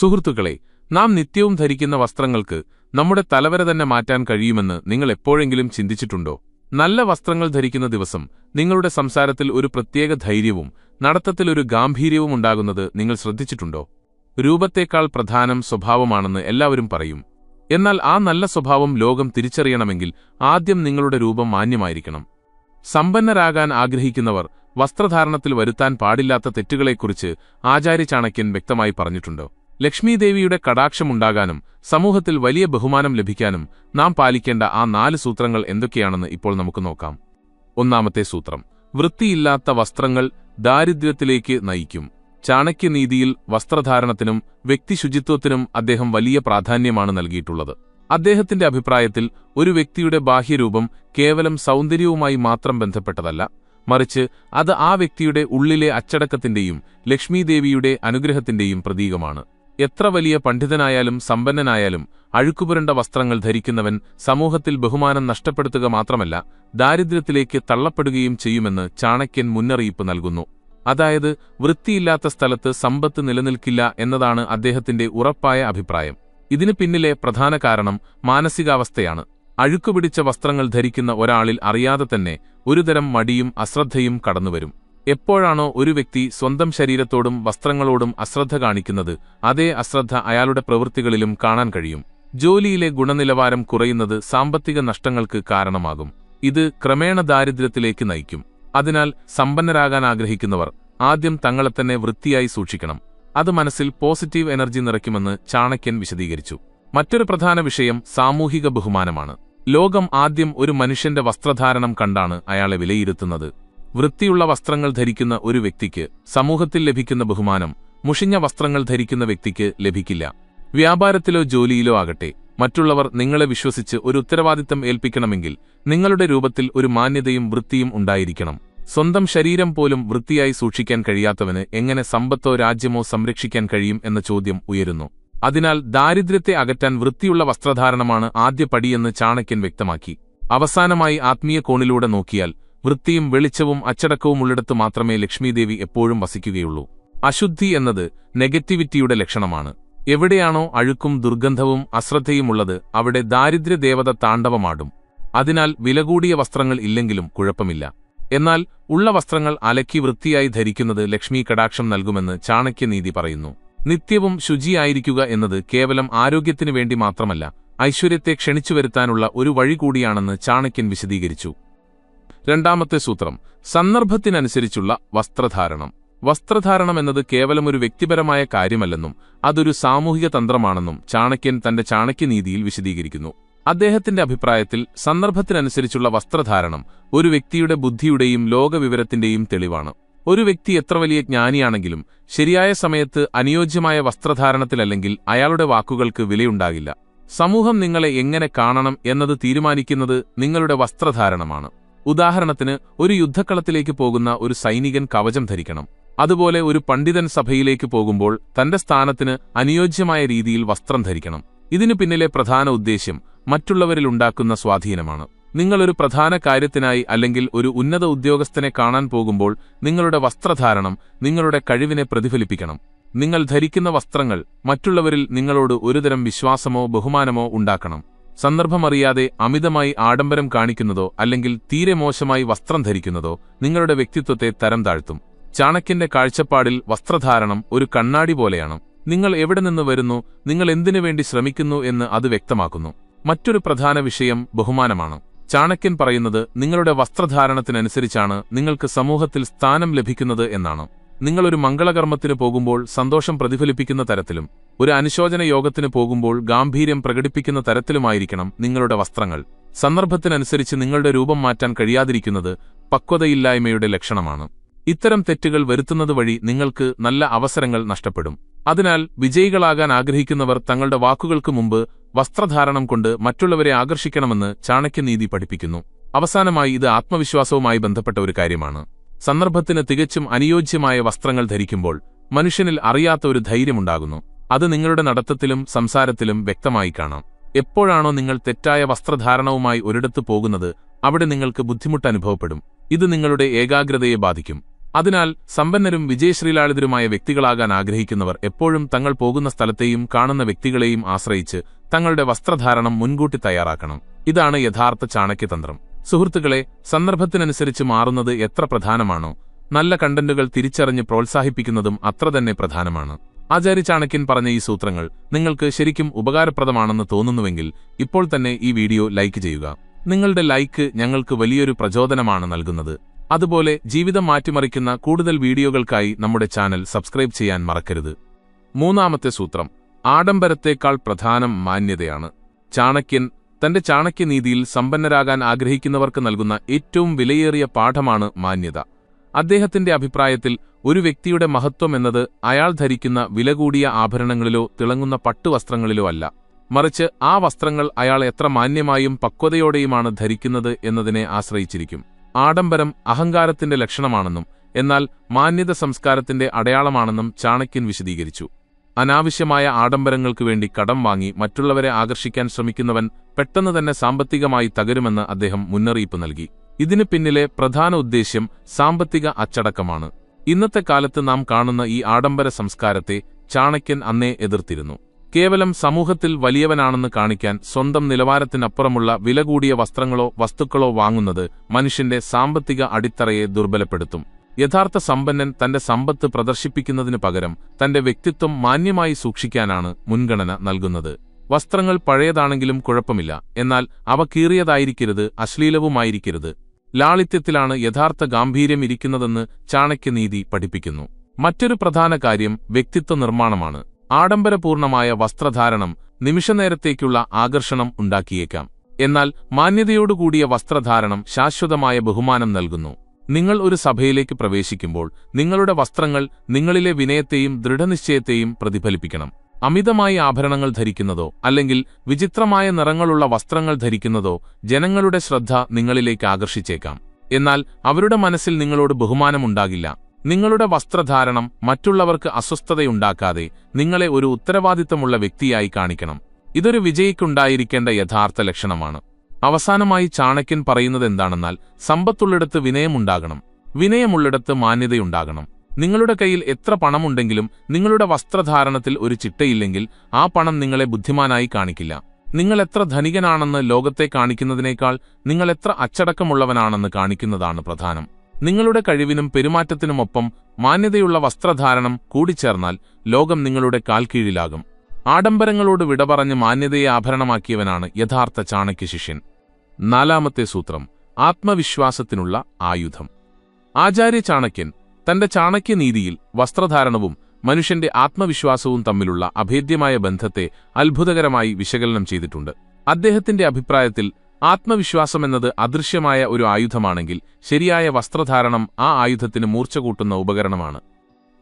സുഹൃത്തുക്കളെ, നാം നിത്യവും ധരിക്കുന്ന വസ്ത്രങ്ങൾക്ക് നമ്മുടെ തലവര തന്നെ മാറ്റാൻ കഴിയുമെന്ന് നിങ്ങൾ എപ്പോഴെങ്കിലും ചിന്തിച്ചിട്ടുണ്ടോ? നല്ല വസ്ത്രങ്ങൾ ധരിക്കുന്ന ദിവസം നിങ്ങളുടെ സംസാരത്തിൽ ഒരു പ്രത്യേക ധൈര്യവും നടത്തത്തിൽ ഒരു ഗാംഭീര്യവും ഉണ്ടാകുന്നത് നിങ്ങൾ ശ്രദ്ധിച്ചിട്ടുണ്ടോ? രൂപത്തേക്കാൾ പ്രധാനം സ്വഭാവമാണെന്ന് എല്ലാവരും പറയും. എന്നാൽ ആ നല്ല സ്വഭാവം ലോകം തിരിച്ചറിയണമെങ്കിൽ ആദ്യം നിങ്ങളുടെ രൂപം മാന്യമായിരിക്കണം. സമ്പന്നരാകാൻ ആഗ്രഹിക്കുന്നവർ വസ്ത്രധാരണത്തിൽ വരുത്താൻ പാടില്ലാത്ത തെറ്റുകളെക്കുറിച്ച് ആചാര്യ ചാണക്യൻ വ്യക്തമായി പറഞ്ഞിട്ടുണ്ട്. ലക്ഷ്മീദേവിയുടെ കടാക്ഷമുണ്ടാകാനും സമൂഹത്തിൽ വലിയ ബഹുമാനം ലഭിക്കാനും നാം പാലിക്കേണ്ട ആ 4 സൂത്രങ്ങൾ എന്തൊക്കെയാണെന്ന് ഇപ്പോൾ നമുക്ക് നോക്കാം. ഒന്നാമത്തെ സൂത്രം: വൃത്തിയില്ലാത്ത വസ്ത്രങ്ങൾ ദാരിദ്ര്യത്തിലേക്ക് നയിക്കും. ചാണക്യനീതിയിൽ വസ്ത്രധാരണത്തിനും വ്യക്തിശുചിത്വത്തിനും അദ്ദേഹം വലിയ പ്രാധാന്യമാണ് നൽകിയിട്ടുള്ളത്. അദ്ദേഹത്തിന്റെ അഭിപ്രായത്തിൽ ഒരു വ്യക്തിയുടെ ബാഹ്യരൂപം കേവലം സൗന്ദര്യവുമായി മാത്രം ബന്ധപ്പെട്ടതല്ല, മറിച്ച് അത് ആ വ്യക്തിയുടെ ഉള്ളിലെ അച്ചടക്കത്തിന്റെയും ലക്ഷ്മീദേവിയുടെ അനുഗ്രഹത്തിന്റെയും പ്രതീകമാണ്. എത്ര വലിയ പണ്ഡിതനായാലും സമ്പന്നനായാലും അഴുക്കുപുരണ്ട വസ്ത്രങ്ങൾ ധരിക്കുന്നവൻ സമൂഹത്തിൽ ബഹുമാനം നഷ്ടപ്പെടുത്തുക മാത്രമല്ല, ദാരിദ്ര്യത്തിലേക്ക് തള്ളപ്പെടുകയും ചെയ്യുമെന്ന് ചാണക്യൻ മുന്നറിയിപ്പ് നൽകുന്നു. അതായത്, വൃത്തിയില്ലാത്ത സ്ഥലത്ത് സമ്പത്ത് നിലനിൽക്കില്ല എന്നതാണ് അദ്ദേഹത്തിന്റെ ഉറപ്പായ അഭിപ്രായം. ഇതിന് പിന്നിലെ പ്രധാന കാരണം മാനസികാവസ്ഥയാണ്. അഴുക്കുപിടിച്ച വസ്ത്രങ്ങൾ ധരിക്കുന്ന ഒരാളിൽ അറിയാതെ തന്നെ ഒരുതരം മടിയും അശ്രദ്ധയും കടന്നുവരും. എപ്പോഴാണോ ഒരു വ്യക്തി സ്വന്തം ശരീരത്തോടും വസ്ത്രങ്ങളോടും അശ്രദ്ധ കാണിക്കുന്നത്, അതേ അശ്രദ്ധ അയാളുടെ പ്രവൃത്തികളിലും കാണാൻ കഴിയും. ജോലിയിലെ ഗുണനിലവാരം കുറയുന്നത് സാമ്പത്തിക നഷ്ടങ്ങൾക്ക് കാരണമാകും. ഇത് ക്രമേണ ദാരിദ്ര്യത്തിലേക്ക് നയിക്കും. അതിനാൽ സമ്പന്നരാകാൻ ആഗ്രഹിക്കുന്നവർ ആദ്യം തങ്ങളെത്തന്നെ വൃത്തിയായി സൂക്ഷിക്കണം. അത് മനസ്സിൽ പോസിറ്റീവ് എനർജി നിറയ്ക്കുമെന്ന് ചാണക്യൻ വിശദീകരിച്ചു. മറ്റൊരു പ്രധാന വിഷയം സാമൂഹിക ബഹുമാനമാണ്. ലോകം ആദ്യം ഒരു മനുഷ്യന്റെ വസ്ത്രധാരണം കണ്ടാണ് അയാളെ വിലയിരുത്തുന്നത്. വൃത്തിയുള്ള വസ്ത്രങ്ങൾ ധരിക്കുന്ന ഒരു വ്യക്തിക്ക് സമൂഹത്തിൽ ലഭിക്കുന്ന ബഹുമാനം മുഷിഞ്ഞ വസ്ത്രങ്ങൾ ധരിക്കുന്ന വ്യക്തിക്ക് ലഭിക്കില്ല. വ്യാപാരത്തിലോ ജോലിയിലോ ആകട്ടെ, മറ്റുള്ളവർ നിങ്ങളെ വിശ്വസിച്ച് ഒരു ഉത്തരവാദിത്തം ഏൽപ്പിക്കണമെങ്കിൽ നിങ്ങളുടെ രൂപത്തിൽ ഒരു മാന്യതയും വൃത്തിയും ഉണ്ടായിരിക്കണം. സ്വന്തം ശരീരം പോലും വൃത്തിയായി സൂക്ഷിക്കാൻ കഴിയാത്തവന് എങ്ങനെ സമ്പത്തോ രാജ്യമോ സംരക്ഷിക്കാൻ കഴിയും എന്ന ചോദ്യം ഉയരുന്നു. അതിനാൽ ദാരിദ്ര്യത്തെ അകറ്റാൻ വൃത്തിയുള്ള വസ്ത്രധാരണമാണ് ആദ്യ പടിയെന്ന് ചാണക്യൻ വ്യക്തമാക്കി. അവസാനമായി ആത്മീയ കോണിലൂടെ നോക്കിയാൽ വൃത്തിയും വെളിച്ചവും അച്ചടക്കവും ഉള്ളിടത്ത് മാത്രമേ ലക്ഷ്മീദേവി എപ്പോഴും വസിക്കുകയുള്ളൂ. അശുദ്ധി എന്നത് നെഗറ്റിവിറ്റിയുടെ ലക്ഷണമാണ്. എവിടെയാണോ അഴുക്കും ദുർഗന്ധവും അശ്രദ്ധയുമുള്ളത്, അവിടെ ദാരിദ്ര്യദേവത താണ്ഡവമാടും. അതിനാൽ വിലകൂടിയ വസ്ത്രങ്ങൾ ഇല്ലെങ്കിലും കുഴപ്പമില്ല. എന്നാൽ ഉള്ള വസ്ത്രങ്ങൾ അലക്കി വൃത്തിയായി ധരിക്കുന്നത് ലക്ഷ്മി കടാക്ഷം നൽകുമെന്ന് ചാണക്യനീതി പറയുന്നു. നിത്യവും ശുചിയായിരിക്കുക എന്നത് കേവലം ആരോഗ്യത്തിനു വേണ്ടി മാത്രമല്ല, ഐശ്വര്യത്തെ ക്ഷണിച്ചുവരുത്താനുള്ള ഒരു വഴി കൂടിയാണെന്ന് ചാണക്യൻ വിശദീകരിച്ചു. രണ്ടാമത്തെ സൂത്രം: സന്ദർഭത്തിനനുസരിച്ചുള്ള വസ്ത്രധാരണം. വസ്ത്രധാരണം എന്നത് കേവലം ഒരു വ്യക്തിപരമായ കാര്യമല്ലെന്നും അതൊരു സാമൂഹിക തന്ത്രമാണെന്നും ചാണക്യൻ തന്റെ ചാണക്യനീതിയിൽ വിശദീകരിക്കുന്നു. അദ്ദേഹത്തിന്റെ അഭിപ്രായത്തിൽ സന്ദർഭത്തിനനുസരിച്ചുള്ള വസ്ത്രധാരണം ഒരു വ്യക്തിയുടെ ബുദ്ധിയുടെയും ലോകവിവരത്തിന്റെയും തെളിവാണ്. ഒരു വ്യക്തി എത്ര വലിയ ജ്ഞാനിയാണെങ്കിലും ശരിയായ സമയത്ത് അനുയോജ്യമായ വസ്ത്രധാരണത്തിലല്ലെങ്കിൽ അയാളുടെ വാക്കുകൾക്ക് വിലയുണ്ടാകില്ല. സമൂഹം നിങ്ങളെ എങ്ങനെ കാണണം എന്നത് തീരുമാനിക്കുന്നത് നിങ്ങളുടെ വസ്ത്രധാരണമാണ്. ഉദാഹരണത്തിന്, ഒരു യുദ്ധക്കളത്തിലേക്ക് പോകുന്ന ഒരു സൈനികൻ കവചം ധരിക്കണം. അതുപോലെ ഒരു പണ്ഡിതൻ സഭയിലേക്ക് പോകുമ്പോൾ തന്റെ സ്ഥാനത്തിന് അനുയോജ്യമായ രീതിയിൽ വസ്ത്രം ധരിക്കണം. ഇതിനു പിന്നിലെ പ്രധാന ഉദ്ദേശ്യം മറ്റുള്ളവരിലുണ്ടാക്കുന്ന സ്വാധീനമാണ്. നിങ്ങളൊരു പ്രധാന കാര്യത്തിനായി അല്ലെങ്കിൽ ഒരു ഉന്നത ഉദ്യോഗസ്ഥനെ കാണാൻ പോകുമ്പോൾ നിങ്ങളുടെ വസ്ത്രധാരണം നിങ്ങളുടെ കഴിവിനെ പ്രതിഫലിപ്പിക്കണം. നിങ്ങൾ ധരിക്കുന്ന വസ്ത്രങ്ങൾ മറ്റുള്ളവരിൽ നിങ്ങളോട് ഒരുതരം വിശ്വാസമോ ബഹുമാനമോ ഉണ്ടാക്കണം. സന്ദർഭമറിയാതെ അമിതമായി ആഡംബരം കാണിക്കുന്നതോ അല്ലെങ്കിൽ തീരെ മോശമായി വസ്ത്രം ധരിക്കുന്നതോ നിങ്ങളുടെ വ്യക്തിത്വത്തെ തരം താഴ്ത്തും. ചാണക്യന്റെ കാഴ്ചപ്പാടിൽ വസ്ത്രധാരണം ഒരു കണ്ണാടി പോലെയാണ്. നിങ്ങൾ എവിടെ നിന്ന് വരുന്നു, നിങ്ങൾ എന്തിനു വേണ്ടി ശ്രമിക്കുന്നു എന്ന് അത് വ്യക്തമാക്കുന്നു. മറ്റൊരു പ്രധാന വിഷയം ബഹുമാനമാണ്. ചാണക്യൻ പറയുന്നത് നിങ്ങളുടെ വസ്ത്രധാരണത്തിനനുസരിച്ചാണ് നിങ്ങൾക്ക് സമൂഹത്തിൽ സ്ഥാനം ലഭിക്കുന്നത് എന്നാണ്. നിങ്ങളൊരു മംഗളകർമ്മത്തിന് പോകുമ്പോൾ സന്തോഷം പ്രതിഫലിപ്പിക്കുന്ന തരത്തിലും ഒരു അനുശോചന യോഗത്തിന് പോകുമ്പോൾ ഗാംഭീര്യം പ്രകടിപ്പിക്കുന്ന തരത്തിലുമായിരിക്കണം നിങ്ങളുടെ വസ്ത്രങ്ങൾ. സന്ദർഭത്തിനനുസരിച്ച് നിങ്ങളുടെ രൂപം മാറ്റാൻ കഴിയാതിരിക്കുന്നത് പക്വതയില്ലായ്മയുടെ ലക്ഷണമാണ്. ഇത്തരം തെറ്റുകൾ വരുത്തുന്നത് വഴി നിങ്ങൾക്ക് നല്ല അവസരങ്ങൾ നഷ്ടപ്പെടും. അതിനാൽ വിജയികളാകാൻ ആഗ്രഹിക്കുന്നവർ തങ്ങളുടെ വാക്കുകൾക്ക് മുമ്പ് വസ്ത്രധാരണം കൊണ്ട് മറ്റുള്ളവരെ ആകർഷിക്കണമെന്ന് ചാണക്യനീതി പഠിപ്പിക്കുന്നു. അവസാനമായി, ഇത് ആത്മവിശ്വാസവുമായി ബന്ധപ്പെട്ട ഒരു കാര്യമാണ്. സന്ദർഭത്തിന് തികച്ചും അനുയോജ്യമായ വസ്ത്രങ്ങൾ ധരിക്കുമ്പോൾ മനുഷ്യനിൽ അറിയാത്ത ഒരു ധൈര്യമുണ്ടാകുന്നു. അത് നിങ്ങളുടെ നടത്തത്തിലും സംസാരത്തിലും വ്യക്തമായി കാണാം. എപ്പോഴാണോ നിങ്ങൾ തെറ്റായ വസ്ത്രധാരണവുമായി ഒരിടത്ത് പോകുന്നത്, അവിടെ നിങ്ങൾക്ക് ബുദ്ധിമുട്ട് അനുഭവപ്പെടും. ഇത് നിങ്ങളുടെ ഏകാഗ്രതയെ ബാധിക്കും. അതിനാൽ സമ്പന്നരും വിജയശ്രീലാളിതരുമായ വ്യക്തികളാകാൻ ആഗ്രഹിക്കുന്നവർ എപ്പോഴും തങ്ങൾ പോകുന്ന സ്ഥലത്തെയും കാണുന്ന വ്യക്തികളെയും ആശ്രയിച്ച് തങ്ങളുടെ വസ്ത്രധാരണം മുൻകൂട്ടി തയ്യാറാക്കണം. ഇതാണ് യഥാർത്ഥ ചാണക്യതന്ത്രം. സുഹൃത്തുക്കളെ, സന്ദർഭത്തിനനുസരിച്ച് മാറുന്നത് എത്ര പ്രധാനമാണോ, നല്ല കണ്ടന്റുകൾ തിരിച്ചറിഞ്ഞ് പ്രോത്സാഹിപ്പിക്കുന്നതും അത്ര തന്നെ പ്രധാനമാണ്. ആചാര്യ ചാണക്യൻ പറഞ്ഞ ഈ സൂത്രങ്ങൾ നിങ്ങൾക്ക് ശരിക്കും ഉപകാരപ്രദമാണെന്ന് തോന്നുന്നുവെങ്കിൽ ഇപ്പോൾ തന്നെ ഈ വീഡിയോ ലൈക്ക് ചെയ്യുക. നിങ്ങളുടെ ലൈക്ക് ഞങ്ങൾക്ക് വലിയൊരു പ്രചോദനമാണ് നൽകുന്നത്. അതുപോലെ ജീവിതം മാറ്റിമറിക്കുന്ന കൂടുതൽ വീഡിയോകൾക്കായി നമ്മുടെ ചാനൽ സബ്സ്ക്രൈബ് ചെയ്യാൻ മറക്കരുത്. മൂന്നാമത്തെ സൂത്രം, ആഡംബരത്തേക്കാൾ പ്രധാനം മാന്യതയാണ്. ചാണക്യൻ തന്റെ ചാണക്യനീതിയിൽ സമ്പന്നരാകാൻ ആഗ്രഹിക്കുന്നവർക്ക് നൽകുന്ന ഏറ്റവും വിലയേറിയ പാഠമാണ് മാന്യത. അദ്ദേഹത്തിന്റെ അഭിപ്രായത്തിൽ ഒരു വ്യക്തിയുടെ മഹത്വം എന്നത് അയാൾ ധരിക്കുന്ന വിലകൂടിയ ആഭരണങ്ങളിലോ തിളങ്ങുന്ന പട്ടുവസ്ത്രങ്ങളിലോ അല്ല, മറിച്ച് ആ വസ്ത്രങ്ങൾ അയാൾ എത്ര മാന്യമായും പക്വതയോടെയുമാണ് ധരിക്കുന്നത് എന്നതിനെ ആശ്രയിച്ചിരിക്കും. ആഡംബരം അഹങ്കാരത്തിന്റെ ലക്ഷണമാണെന്നും എന്നാൽ മാന്യത സംസ്കാരത്തിന്റെ അടയാളമാണെന്നും ചാണക്യൻ വിശദീകരിച്ചു. അനാവശ്യമായ ആഡംബരങ്ങൾക്കു വേണ്ടി കടം വാങ്ങി മറ്റുള്ളവരെ ആകർഷിക്കാൻ ശ്രമിക്കുന്നവൻ പെട്ടെന്ന് തന്നെ സാമ്പത്തികമായി തകരുമെന്ന് അദ്ദേഹം മുന്നറിയിപ്പ് നൽകി. ഇതിനു പിന്നിലെ പ്രധാന ഉദ്ദേശ്യം സാമ്പത്തിക അച്ചടക്കമാണ്. ഇന്നത്തെ കാലത്ത് നാം കാണുന്ന ഈ ആഡംബര സംസ്കാരത്തെ ചാണക്യൻ അന്നേ എതിർത്തിരുന്നു. കേവലം സമൂഹത്തിൽ വലിയവനാണെന്ന് കാണിക്കാൻ സ്വന്തം നിലവാരത്തിനപ്പുറമുള്ള വില കൂടിയ വസ്ത്രങ്ങളോ വസ്തുക്കളോ വാങ്ങുന്നത് മനുഷ്യന്റെ സാമ്പത്തിക അടിത്തറയെ ദുർബലപ്പെടുത്തും. യഥാർത്ഥ സമ്പന്നൻ തന്റെ സമ്പത്ത് പ്രദർശിപ്പിക്കുന്നതിനു പകരം തന്റെ വ്യക്തിത്വം മാന്യമായി സൂക്ഷിക്കാനാണ് മുൻഗണന നൽകുന്നത്. വസ്ത്രങ്ങൾ പഴയതാണെങ്കിലും കുഴപ്പമില്ല, എന്നാൽ അവ കീറിയതായിരിക്കരുത്, അശ്ലീലവുമായിരിക്കരുത്. ലാളിത്യത്തിലാണ് യഥാർത്ഥ ഗാംഭീര്യം ഇരിക്കുന്നതെന്ന് ചാണക്യനീതി പഠിപ്പിക്കുന്നു. മറ്റൊരു പ്രധാന കാര്യം വ്യക്തിത്വ നിർമ്മാണമാണ്. ആഡംബരപൂർണമായ വസ്ത്രധാരണം നിമിഷനേരത്തേക്കുള്ള ആകർഷണം ഉണ്ടാക്കിയേക്കാം, എന്നാൽ മാന്യതയോടുകൂടിയ വസ്ത്രധാരണം ശാശ്വതമായ ബഹുമാനം നൽകുന്നു. നിങ്ങൾ ഒരു സഭയിലേക്ക് പ്രവേശിക്കുമ്പോൾ നിങ്ങളുടെ വസ്ത്രങ്ങൾ നിങ്ങളിലെ വിനയത്തെയും ദൃഢനിശ്ചയത്തെയും പ്രതിഫലിപ്പിക്കണം. അമിതമായി ആഭരണങ്ങൾ ധരിക്കുന്നതോ അല്ലെങ്കിൽ വിചിത്രമായ നിറങ്ങളുള്ള വസ്ത്രങ്ങൾ ധരിക്കുന്നതോ ജനങ്ങളുടെ ശ്രദ്ധ നിങ്ങളിലേക്ക് ആകർഷിച്ചേക്കാം, എന്നാൽ അവരുടെ മനസ്സിൽ നിങ്ങളോട് ബഹുമാനമുണ്ടാകില്ല. നിങ്ങളുടെ വസ്ത്രധാരണം മറ്റുള്ളവർക്ക് അസ്വസ്ഥതയുണ്ടാക്കാതെ നിങ്ങളെ ഒരു ഉത്തരവാദിത്തമുള്ള വ്യക്തിയായി കാണിക്കണം. ഇതൊരു വിജയിക്കുണ്ടായിരിക്കേണ്ട യഥാർത്ഥ ലക്ഷണമാണ്. അവസാനമായി ചാണക്യൻ പറയുന്നതെന്താണെന്നാൽ സമ്പത്തുള്ളിടത്ത് വിനയമുണ്ടാകണം, വിനയമുള്ളിടത്ത് മാന്യതയുണ്ടാകണം. നിങ്ങളുടെ കയ്യിൽ എത്ര പണമുണ്ടെങ്കിലും നിങ്ങളുടെ വസ്ത്രധാരണത്തിൽ ഒരു ചിട്ടയില്ലെങ്കിൽ ആ പണം നിങ്ങളെ ബുദ്ധിമാനായി കാണിക്കില്ല. നിങ്ങൾ എത്ര ധനികനാണെന്ന് ലോകത്തെ കാണിക്കുന്നതിനേക്കാൾ നിങ്ങൾ എത്ര അച്ചടക്കമുള്ളവനാണെന്ന് കാണിക്കുന്നതാണ് പ്രധാനം. നിങ്ങളുടെ കഴിവിനും പെരുമാറ്റത്തിനുമൊപ്പം മാന്യതയുള്ള വസ്ത്രധാരണം കൂടിച്ചേർന്നാൽ ലോകം നിങ്ങളുടെ കാൽക്കീഴിലാകും. ആഡംബരങ്ങളോട് വിട പറഞ്ഞ് മാന്യതയെ ആഭരണമാക്കിയവനാണ് യഥാർത്ഥ ചാണക്യശിഷ്യൻ. നാലാമത്തെ സൂത്രം, ആത്മവിശ്വാസത്തിനുള്ള ആയുധം. ആചാര്യ ചാണക്യൻ തന്റെ ചാണക്യനീതിയിൽ വസ്ത്രധാരണവും മനുഷ്യന്റെ ആത്മവിശ്വാസവും തമ്മിലുള്ള അഭേദ്യമായ ബന്ധത്തെ അത്ഭുതകരമായി വിശകലനം ചെയ്തിട്ടുണ്ട്. അദ്ദേഹത്തിന്റെ അഭിപ്രായത്തിൽ ആത്മവിശ്വാസമെന്നത് അദൃശ്യമായ ഒരു ആയുധമാണെങ്കിൽ ശരിയായ വസ്ത്രധാരണം ആ ആയുധത്തിന് മൂർച്ച കൂട്ടുന്ന ഉപകരണമാണ്.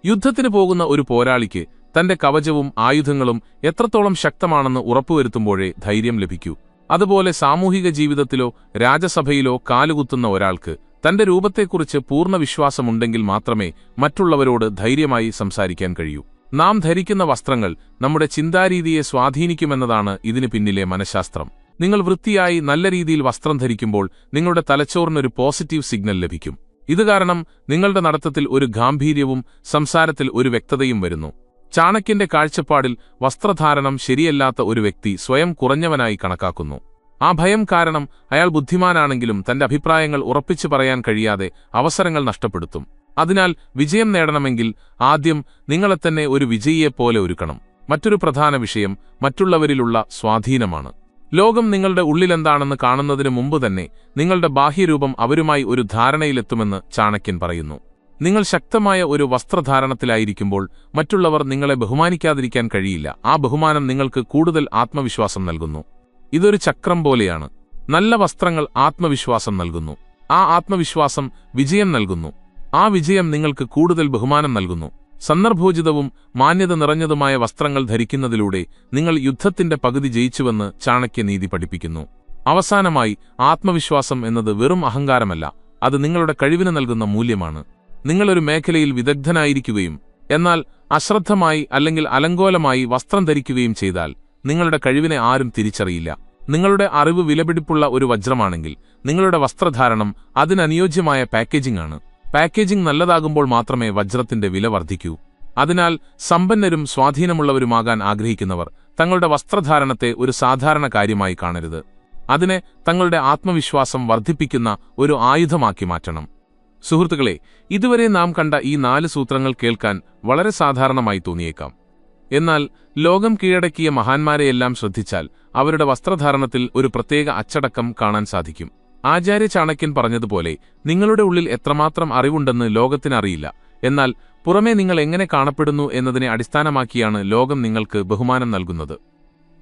യുദ്ധത്തിന് പോകുന്ന ഒരു പോരാളിക്ക് തന്റെ കവചവും ആയുധങ്ങളും എത്രത്തോളം ശക്തമാണെന്ന് ഉറപ്പുവരുത്തുമ്പോഴേ ധൈര്യം ലഭിക്കൂ. അതുപോലെ സാമൂഹിക ജീവിതത്തിലോ രാജസഭയിലോ കാലുകുത്തുന്ന ഒരാൾക്ക് തന്റെ രൂപത്തെക്കുറിച്ച് പൂർണ്ണ വിശ്വാസമുണ്ടെങ്കിൽ മാത്രമേ മറ്റുള്ളവരോട് ധൈര്യമായി സംസാരിക്കാൻ കഴിയൂ. നാം ധരിക്കുന്ന വസ്ത്രങ്ങൾ നമ്മുടെ ചിന്താരീതിയെ സ്വാധീനിക്കുമെന്നതാണ് ഇതിനു പിന്നിലെ മനഃശാസ്ത്രം. നിങ്ങൾ വൃത്തിയായി നല്ല രീതിയിൽ വസ്ത്രം ധരിക്കുമ്പോൾ നിങ്ങളുടെ തലച്ചോറിനൊരു പോസിറ്റീവ് സിഗ്നൽ ലഭിക്കും. ഇത് കാരണം നിങ്ങളുടെ നടത്തത്തിൽ ഒരു ഗാംഭീര്യവും സംസാരത്തിൽ ഒരു വ്യക്തതയും വരുന്നു. ചാണക്യന്റെ കാഴ്ചപ്പാടിൽ വസ്ത്രധാരണം ശരിയല്ലാത്ത ഒരു വ്യക്തി സ്വയം കുറഞ്ഞവനായി കണക്കാക്കുന്നു. ആ ഭയം കാരണം അയാൾ ബുദ്ധിമാനാണെങ്കിലും തന്റെ അഭിപ്രായങ്ങൾ ഉറപ്പിച്ചു പറയാൻ കഴിയാതെ അവസരങ്ങൾ നഷ്ടപ്പെടുത്തും. അതിനാൽ വിജയം നേടണമെങ്കിൽ ആദ്യം നിങ്ങളെത്തന്നെ ഒരു വിജയിയെപ്പോലെ ഒരുക്കണം. മറ്റൊരു പ്രധാന വിഷയം മറ്റുള്ളവരിലുള്ള സ്വാധീനമാണ്. ലോകം നിങ്ങളുടെ ഉള്ളിലെന്താണെന്ന് കാണുന്നതിനു മുമ്പ് തന്നെ നിങ്ങളുടെ ബാഹ്യരൂപം അവരുമായി ഒരു ധാരണയിലെത്തുമെന്ന് ചാണക്യൻ പറയുന്നു. നിങ്ങൾ ശക്തമായ ഒരു വസ്ത്രധാരണത്തിലായിരിക്കുമ്പോൾ മറ്റുള്ളവർ നിങ്ങളെ ബഹുമാനിക്കാതിരിക്കാൻ കഴിയില്ല. ആ ബഹുമാനം നിങ്ങൾക്ക് കൂടുതൽ ആത്മവിശ്വാസം നൽകുന്നു. ഇതൊരു ചക്രം പോലെയാണ്. നല്ല വസ്ത്രങ്ങൾ ആത്മവിശ്വാസം നൽകുന്നു. ആ ആത്മവിശ്വാസം വിജയം നൽകുന്നു. ആ വിജയം നിങ്ങൾക്ക് കൂടുതൽ ബഹുമാനം നൽകുന്നു. സന്ദർഭോചിതവും മാന്യത നിറഞ്ഞതുമായ വസ്ത്രങ്ങൾ ധരിക്കുന്നതിലൂടെ നിങ്ങൾ യുദ്ധത്തിന്റെ പകുതി ജയിച്ചുവെന്ന് ചാണക്യനീതി പഠിപ്പിക്കുന്നു. അവസാനമായി, ആത്മവിശ്വാസം എന്നത് വെറും അഹങ്കാരമല്ല, അത് നിങ്ങളുടെ കഴിവിന് നൽകുന്ന മൂല്യമാണ്. നിങ്ങളൊരു മേഖലയിൽ വിദഗ്ധനായിരിക്കുകയും എന്നാൽ അശ്രദ്ധമായി അല്ലെങ്കിൽ അലങ്കോലമായി വസ്ത്രം ധരിക്കുകയും ചെയ്താൽ നിങ്ങളുടെ കഴിവിനെ ആരും തിരിച്ചറിയില്ല. നിങ്ങളുടെ അറിവ് വിലപിടിപ്പുള്ള ഒരു വജ്രമാണെങ്കിൽ നിങ്ങളുടെ വസ്ത്രധാരണം അതിനനുയോജ്യമായ പാക്കേജിംഗ് ആണ്. പാക്കേജിംഗ് നല്ലതാകുമ്പോൾ മാത്രമേ വജ്രത്തിന്റെ വില വർദ്ധിക്കൂ. അതിനാൽ സമ്പന്നരും സ്വാധീനമുള്ളവരുമാകാൻ ആഗ്രഹിക്കുന്നവർ തങ്ങളുടെ വസ്ത്രധാരണത്തെ ഒരു സാധാരണ കാര്യമായി കാണരുത്. അതിനെ തങ്ങളുടെ ആത്മവിശ്വാസം വർദ്ധിപ്പിക്കുന്ന ഒരു ആയുധമാക്കി മാറ്റണം. സുഹൃത്തുക്കളെ, ഇതുവരെ നാം കണ്ട ഈ 4 സൂത്രങ്ങൾ കേൾക്കാൻ വളരെ സാധാരണമായി തോന്നിയേക്കാം. എന്നാൽ ലോകം കീഴടക്കിയ മഹാന്മാരെയെല്ലാം ശ്രദ്ധിച്ചാൽ അവരുടെ വസ്ത്രധാരണത്തിൽ ഒരു പ്രത്യേക അച്ചടക്കം കാണാൻ സാധിക്കും. ആചാര്യ ചാണക്യൻ പറഞ്ഞതുപോലെ, നിങ്ങളുടെ ഉള്ളിൽ എത്രമാത്രം അറിവുണ്ടെന്ന് ലോകത്തിനറിയില്ല, എന്നാൽ പുറമേ നിങ്ങൾ എങ്ങനെ കാണപ്പെടുന്നു എന്നതിനെ അടിസ്ഥാനമാക്കിയാണ് ലോകം നിങ്ങൾക്ക് ബഹുമാനം നൽകുന്നത്.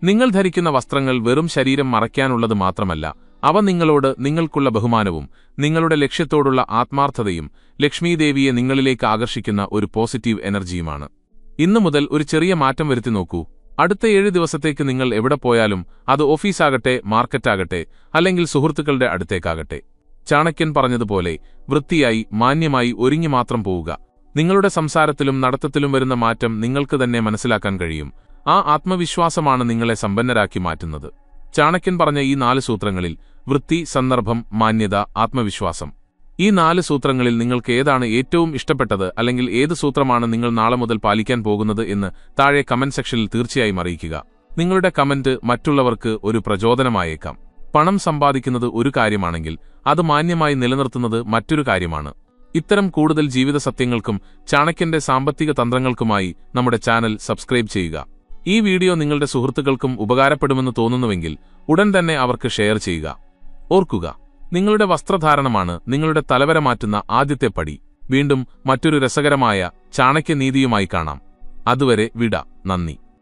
നിങ്ങൾ ധരിക്കുന്ന വസ്ത്രങ്ങൾ വെറും ശരീരം മറയ്ക്കാനുള്ളത് മാത്രമല്ല, അവ നിങ്ങളോട് നിങ്ങൾക്കുള്ള ബഹുമാനവും നിങ്ങളുടെ ലക്ഷ്യത്തോടുള്ള ആത്മാർത്ഥതയും ലക്ഷ്മീദേവിയെ നിങ്ങളിലേക്ക് ആകർഷിക്കുന്ന ഒരു പോസിറ്റീവ് എനർജിയുമാണ്. ഇന്നു മുതൽ ഒരു ചെറിയ മാറ്റം വരുത്തി നോക്കൂ. അടുത്ത 7 ദിവസത്തേക്ക് നിങ്ങൾ എവിടെ പോയാലും, അത് ഓഫീസാകട്ടെ, മാർക്കറ്റാകട്ടെ, അല്ലെങ്കിൽ സുഹൃത്തുക്കളുടെ അടുത്തേക്കാകട്ടെ, ചാണക്യൻ പറഞ്ഞതുപോലെ വൃത്തിയായി മാന്യമായി ഒരുങ്ങി മാത്രം പോവുക. നിങ്ങളുടെ സംസാരത്തിലും നടത്തത്തിലും വരുന്ന മാറ്റം നിങ്ങൾക്ക് തന്നെ മനസ്സിലാക്കാൻ കഴിയും. ആ ആത്മവിശ്വാസമാണ് നിങ്ങളെ സമ്പന്നരാക്കി മാറ്റുന്നത്. ചാണക്യൻ പറഞ്ഞ ഈ 4 സൂത്രങ്ങളിൽ വൃത്തി, സന്ദർഭം, മാന്യത, ആത്മവിശ്വാസം, ഈ 4 സൂത്രങ്ങളിൽ നിങ്ങൾക്ക് ഏതാണ് ഏറ്റവും ഇഷ്ടപ്പെട്ടത്, അല്ലെങ്കിൽ ഏത് സൂത്രമാണ് നിങ്ങൾ നാളെ മുതൽ പാലിക്കാൻ പോകുന്നത് എന്ന് താഴെ കമന്റ് സെക്ഷനിൽ തീർച്ചയായും അറിയിക്കുക. നിങ്ങളുടെ കമന്റ് മറ്റുള്ളവർക്ക് ഒരു പ്രചോദനമായേക്കാം. പണം സമ്പാദിക്കുന്നത് ഒരു കാര്യമാണെങ്കിൽ അത് മാന്യമായി നിലനിർത്തുന്നത് മറ്റൊരു കാര്യമാണ്. ഇത്തരം കൂടുതൽ ജീവിത സത്യങ്ങൾക്കും ചാണക്യന്റെ സാമ്പത്തിക തന്ത്രങ്ങൾക്കുമായി നമ്മുടെ ചാനൽ സബ്സ്ക്രൈബ് ചെയ്യുക. ഈ വീഡിയോ നിങ്ങളുടെ സുഹൃത്തുക്കൾക്കും ഉപകാരപ്പെടുമെന്ന് തോന്നുന്നുവെങ്കിൽ ഉടൻ തന്നെ അവർക്ക് ഷെയർ ചെയ്യുക. ഓർക്കുക, നിങ്ങളുടെ വസ്ത്രധാരണമാണ് നിങ്ങളുടെ തലവര മാറ്റുന്ന ആദ്യത്തെ പടി. വീണ്ടും മറ്റൊരു രസകരമായ ചാണക്യ നീതിയുമായി കാണാം. അതുവരെ വിട. നന്ദി.